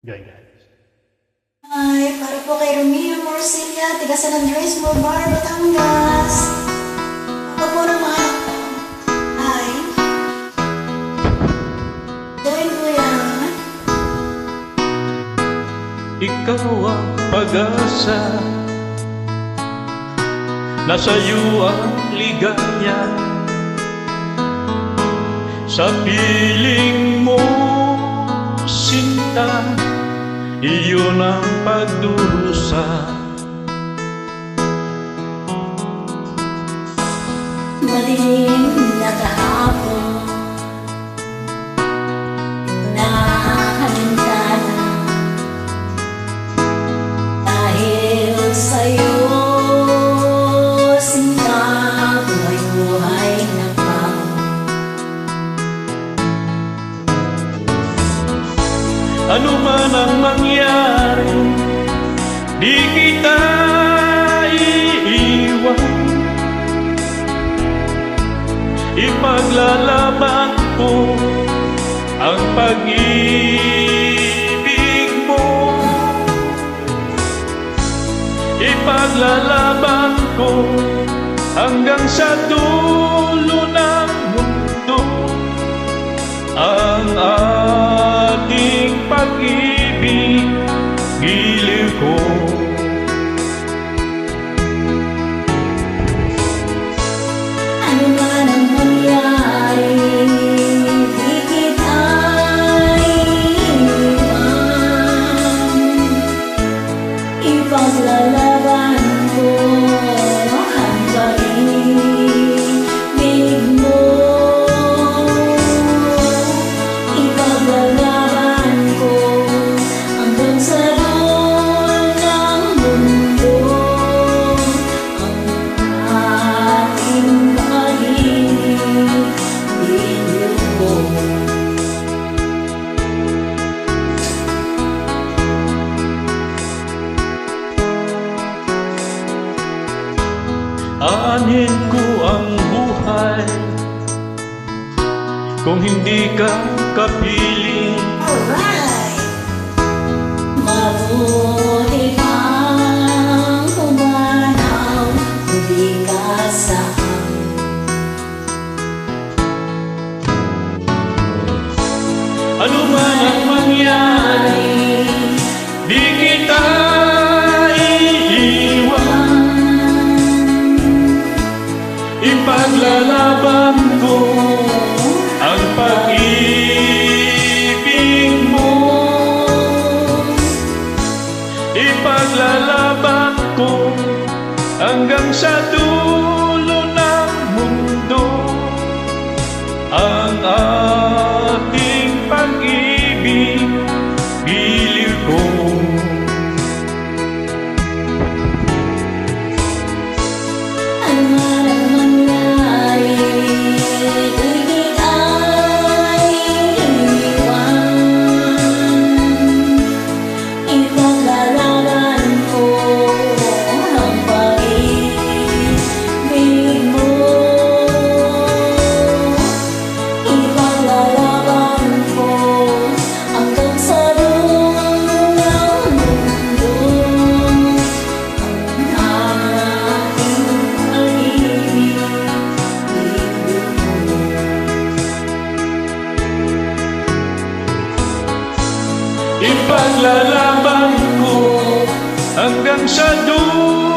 Guys. Ay, para po kay Romeo Morcilla, tiga San Andres, Morbar, Batangas. Ako po ng mga anak ko. Ay. Gawin ko yan. Ikaw ang pag-asa, nasa iyo ang ligaya. Sa piling mo, sinta, iyon ang pagdurusa. Madilim na kahapon, nahalintana, dahil sa'yo, sinta, buhay-buhay na pao. Ano man ang mangyari, di kita iiwan. Ipaglalaban ko ang pag-ibig mo. Ipaglalaban ko hanggang sa dulo ng mundo ang ating pag-ibig, giliw ko. Ano man ang mangyari, di kita iiwan. Ipaglalaban ko ang pag-ibig mo. Ipaglalaban ko hanggang sa dulo ng mundo ang ating pag-ibig, giliw ko. Aanhin ko ang buhay kung hindi ka kapiling. Alright! Mabuti pang pumanaw, hindi ka sa akin. Ano man ang mangyari, di kita iiwan. Ipaglalaban ko ang pag-ibig mo. Ipaglalaban ko hanggang sa dulo ng mundo ang ating pag-ibig, giliw ko. Ano man ang mangyari, di kita iiwan. Ipaglalaban ko ang pag-ibig mo. Ipaglalaban ko hanggang sa dulo ng mundo ang ating pag-ibig, giliw ko. Ipaglalaban ko hanggang sa dulo